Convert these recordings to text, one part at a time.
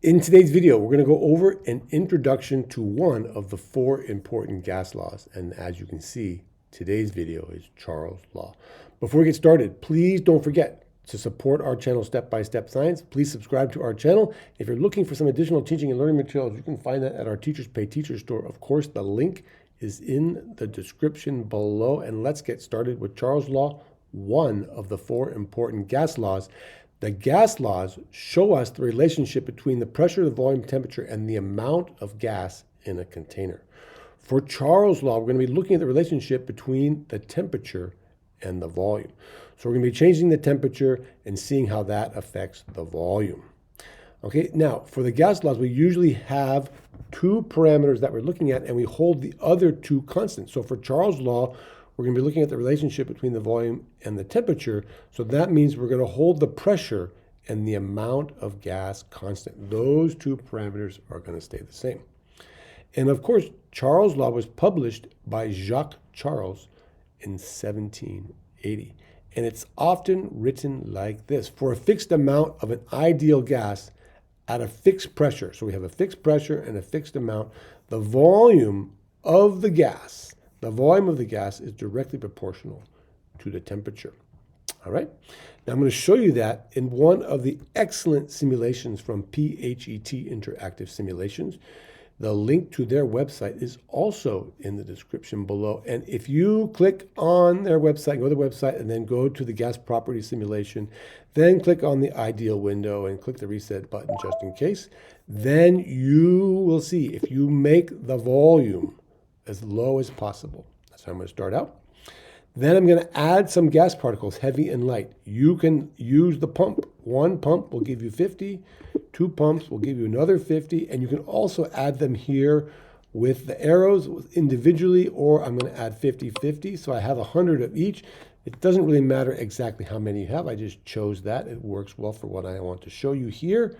In today's video, we're going to go over an introduction to one of the 4 important gas laws. And as you can see, today's video is Charles' Law. Before we get started, please don't forget to support our channel Step-by-Step Science. Please subscribe to our channel. If you're looking for some additional teaching and learning materials, you can find that at our Teachers Pay Teachers store. Of course, the link is in the description below. And let's get started with Charles' Law, one of the 4 important gas laws. The gas laws show us the relationship between the pressure, the volume, temperature, and the amount of gas in a container. For Charles' law, we're going to be looking at the relationship between the temperature and the volume. So we're going to be changing the temperature and seeing how that affects the volume. Okay, now for the gas laws, we usually have 2 parameters that we're looking at, and we hold the other 2 constant. So for Charles' law, we're going to be looking at the relationship between the volume and the temperature. So that means we're going to hold the pressure and the amount of gas constant. Those 2 parameters are going to stay the same. And of course, Charles' law was published by Jacques Charles in 1780. And it's often written like this: for a fixed amount of an ideal gas at a fixed pressure. So we have a fixed pressure and a fixed amount. The volume of the gas is directly proportional to the temperature. All right. Now I'm going to show you that in one of the excellent simulations from PhET Interactive Simulations. The link to their website is also in the description below. And if you click on their website, go to the website and then go to the gas property simulation, then click on the ideal window and click the reset button just in case, then you will see if you make the volume as low as possible. That's how I'm going to start out. Then I'm going to add some gas particles, heavy and light. You can use the pump. 1 pump will give you 50. 2 pumps will give you another 50. And you can also add them here with the arrows individually, or I'm going to add 50-50. So I have 100 of each. It doesn't really matter exactly how many you have. I just chose that. It works well for what I want to show you here.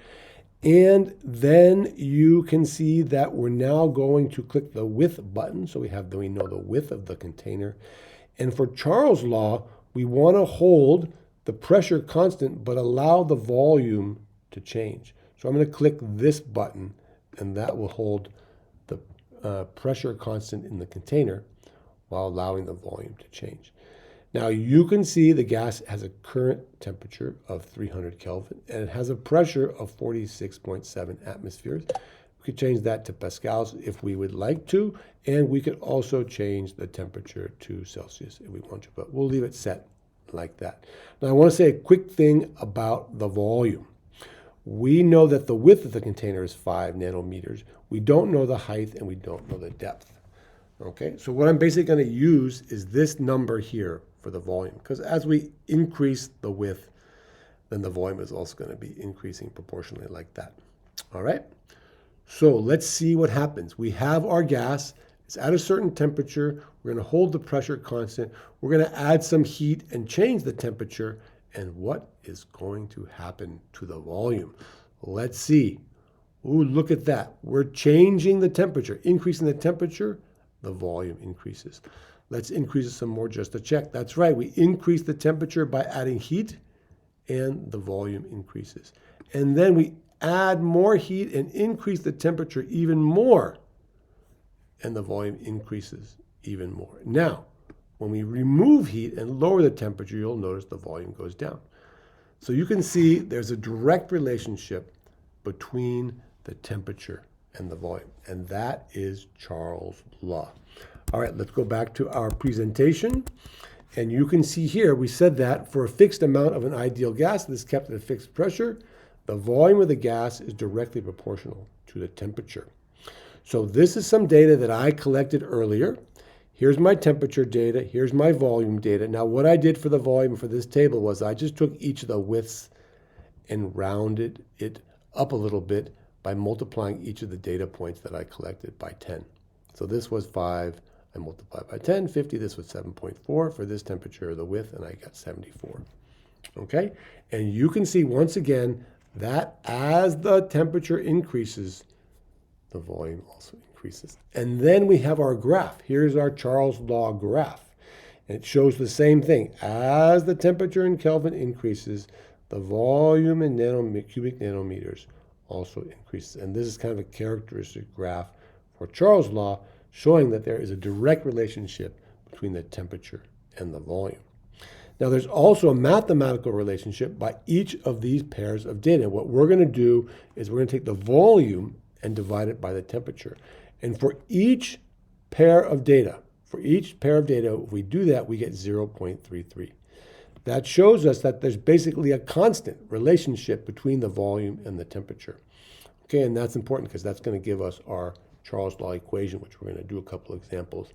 And then you can see that we're now going to click the width button. So we know the width of the container. And for Charles' law, we want to hold the pressure constant, but allow the volume to change. So I'm going to click this button, and that will hold the pressure constant in the container while allowing the volume to change. Now you can see the gas has a current temperature of 300 Kelvin, and it has a pressure of 46.7 atmospheres. We could change that to pascals if we would like to, and we could also change the temperature to Celsius if we want to, but we'll leave it set like that. Now I want to say a quick thing about the volume. We know that the width of the container is 5 nanometers. We don't know the height and we don't know the depth. Okay, so what I'm basically going to use is this number here for the volume, because as we increase the width, then the volume is also going to be increasing proportionally like that. All right, so let's see what happens. We have our gas. It's at a certain temperature. We're going to hold the pressure constant. We're going to add some heat and change the temperature. And what is going to happen to the volume? Let's see. Ooh, look at that. We're changing the temperature, increasing the temperature. The volume increases. Let's increase it some more just to check. That's right. We increase the temperature by adding heat, and the volume increases. And then we add more heat and increase the temperature even more, and the volume increases even more. Now, when we remove heat and lower the temperature, you'll notice the volume goes down. So you can see there's a direct relationship between the temperature and the volume, and that is Charles' law. All right, let's go back to our presentation. And you can see here, we said that for a fixed amount of an ideal gas that is kept at a fixed pressure, the volume of the gas is directly proportional to the temperature. So this is some data that I collected earlier. Here's my temperature data. Here's my volume data. Now, what I did for the volume for this table was I just took each of the widths and rounded it up a little bit by multiplying each of the data points that I collected by 10. So this was 5. I multiplied by 10, 50. This was 7.4 for this temperature, the width, and I got 74. Okay? And you can see once again that as the temperature increases, the volume also increases. And then we have our graph. Here's our Charles' law graph. And it shows the same thing. As the temperature in Kelvin increases, the volume in cubic nanometers also increases. And this is kind of a characteristic graph for Charles' law, showing that there is a direct relationship between the temperature and the volume. Now, there's also a mathematical relationship by each of these pairs of data. What we're going to do is we're going to take the volume and divide it by the temperature. And for each pair of data, if we do that, we get 0.33. That shows us that there's basically a constant relationship between the volume and the temperature. Okay, and that's important because that's going to give us our Charles law equation, which we're going to do a couple of examples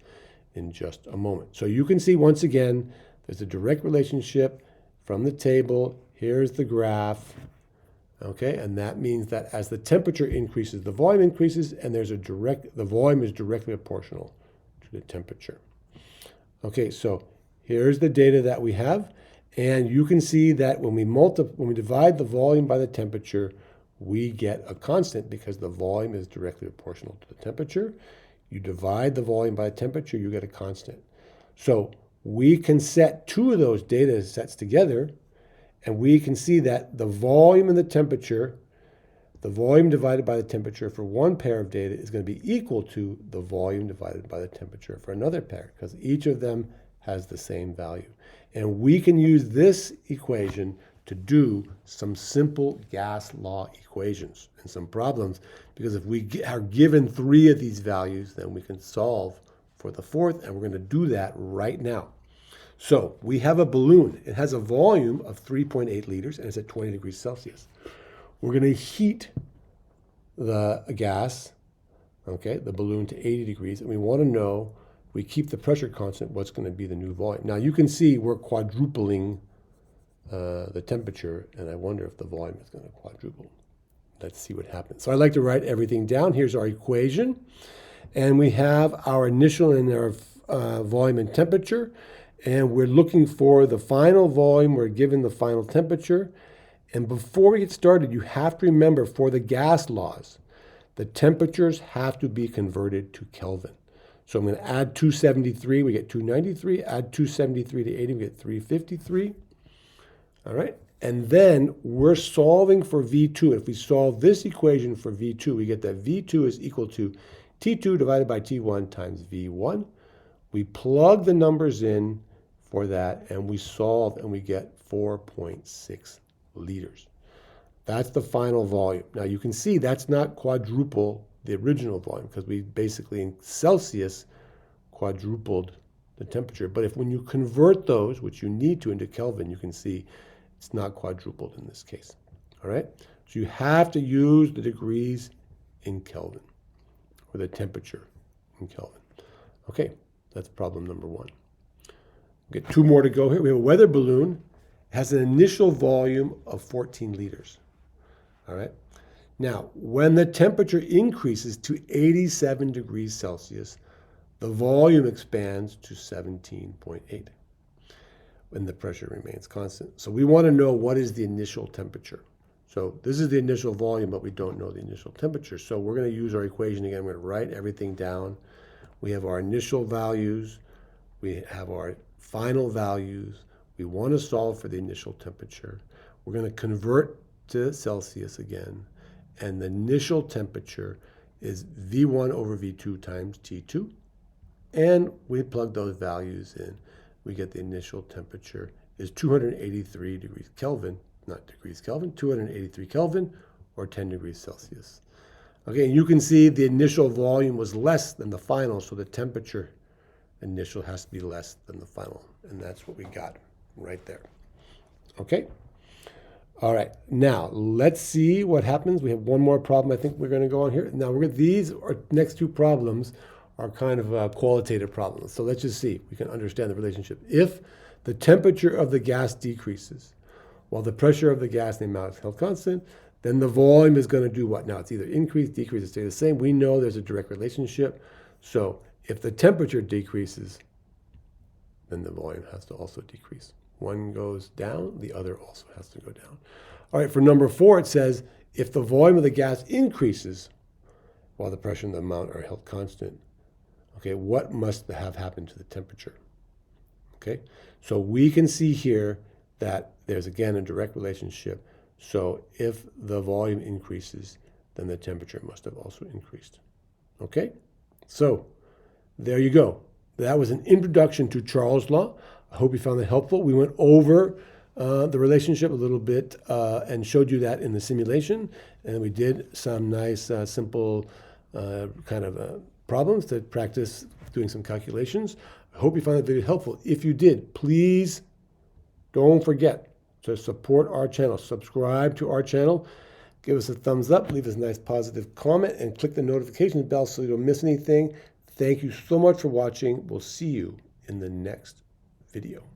in just a moment. So you can see once again, there's a direct relationship from the table. Here's the graph. Okay, and that means that as the temperature increases, the volume increases, and the volume is directly proportional to the temperature. Okay, so here's the data that we have, and you can see that when we divide the volume by the temperature, we get a constant because the volume is directly proportional to the temperature. You divide the volume by the temperature, you get a constant. So we can set two of those data sets together, and we can see that the volume and the temperature, the volume divided by the temperature for one pair of data is going to be equal to the volume divided by the temperature for another pair, because each of them has the same value. And we can use this equation to do some simple gas law equations and some problems, because if we are given three of these values, then we can solve for the fourth, and we're going to do that right now. So we have a balloon. It has a volume of 3.8 liters, and it's at 20 degrees Celsius. We're going to heat the gas, okay, the balloon to 80 degrees, and we want to know, if we keep the pressure constant, what's going to be the new volume. Now you can see we're quadrupling the temperature, and I wonder if the volume is going to quadruple. Let's see what happens. So I like to write everything down. Here's our equation, and we have our initial and our volume and temperature, and we're looking for the final volume. We're given the final temperature. And before we get started, you have to remember, for the gas laws, the temperatures have to be converted to Kelvin. So I'm going to add 273, we get 293. Add 273 to 80, we get 353. All right. And then we're solving for V2. If we solve this equation for V2, we get that V2 is equal to T2 divided by T1 times V1. We plug the numbers in for that, and we solve, and we get 4.6 liters. That's the final volume. Now you can see that's not quadruple the original volume, because we basically in Celsius quadrupled the temperature. But when you convert those, which you need to, into Kelvin, you can see it's not quadrupled in this case. All right? So you have to use the degrees in Kelvin, or the temperature in Kelvin. Okay, that's problem number one. We get two more to go here. We have a weather balloon. It has an initial volume of 14 liters. All right? Now, when the temperature increases to 87 degrees Celsius, the volume expands to 17.8, and the pressure remains constant. So we want to know, what is the initial temperature? So this is the initial volume, but we don't know the initial temperature. So we're going to use our equation again. We're going to write everything down. We have our initial values. We have our final values. We want to solve for the initial temperature. We're going to convert to Celsius again. And the initial temperature is V1 over V2 times T2. And we plug those values in. We get the initial temperature is 283 degrees Kelvin, not degrees Kelvin, 283 Kelvin, or 10 degrees Celsius. Okay, and you can see the initial volume was less than the final, so the temperature initial has to be less than the final. And that's what we got right there. Okay? All right, now let's see what happens. We have one more problem I think we're going to go on here. Now, these next two problems are kind of qualitative problems. So let's just see if we can understand the relationship. If the temperature of the gas decreases while the pressure of the gas and the amount is held constant, then the volume is going to do what? Now, it's either increase, decrease, or stay the same. We know there's a direct relationship. So if the temperature decreases, then the volume has to also decrease. One goes down, the other also has to go down. All right, for number 4, it says, if the volume of the gas increases while the pressure and the amount are held constant, okay, what must have happened to the temperature? Okay, so we can see here that there's, again, a direct relationship. So if the volume increases, then the temperature must have also increased. Okay? So, there you go. That was an introduction to Charles' law. I hope you found that helpful. We went over the relationship a little bit and showed you that in the simulation. And we did some nice, simple problems to practice doing some calculations. I hope you found that video helpful. If you did, please don't forget to support our channel. Subscribe to our channel. Give us a thumbs up. Leave us a nice positive comment and click the notification bell so you don't miss anything. Thank you so much for watching. We'll see you in the next video.